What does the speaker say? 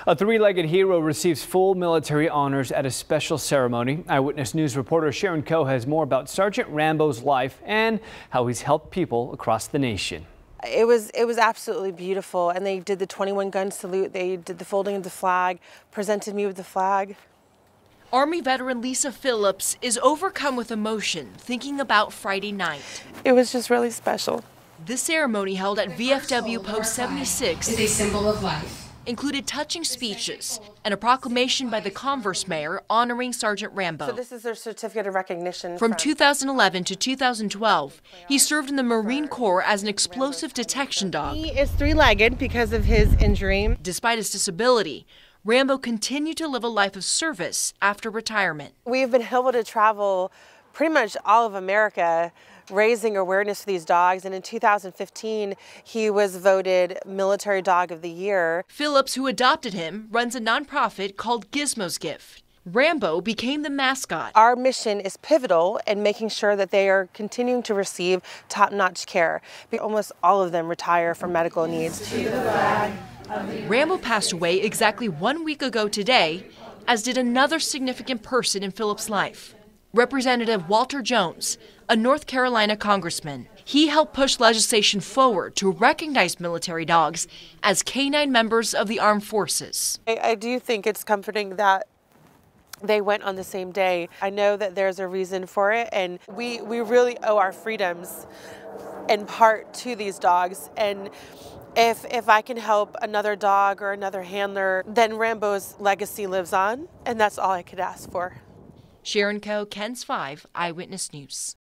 A three-legged hero receives full military honors at a special ceremony. Eyewitness News reporter Sharon Ko has more about Sergeant Rambo's life and how he's helped people across the nation. It was absolutely beautiful, and they did the 21-gun salute. They did the folding of the flag, presented me with the flag. Army veteran Lisa Phillips is overcome with emotion thinking about Friday night. It was just really special. This ceremony held at VFW Post 76 is a symbol of life. Included touching speeches and a proclamation by the Converse mayor honoring Sergeant Rambo. So this is their certificate of recognition. From 2011 to 2012, he served in the Marine Corps as an explosive detection dog. He is three-legged because of his injury. Despite his disability, Rambo continued to live a life of service after retirement. We've been able to travel pretty much all of America raising awareness for these dogs, and in 2015 he was voted Military Dog of the Year. Phillips, who adopted him, runs a nonprofit called Gizmo's Gift. Rambo became the mascot. Our mission is pivotal in making sure that they are continuing to receive top-notch care. Almost all of them retire for medical needs. Rambo passed away exactly 1 week ago today, as did another significant person in Phillips' life. Representative Walter Jones, a North Carolina congressman. He helped push legislation forward to recognize military dogs as canine members of the armed forces. I do think it's comforting that they went on the same day. I know that there's a reason for it, and we really owe our freedoms in part to these dogs. And if I can help another dog or another handler, then Rambo's legacy lives on, and that's all I could ask for. Sharon Ko, KENS 5, Eyewitness News.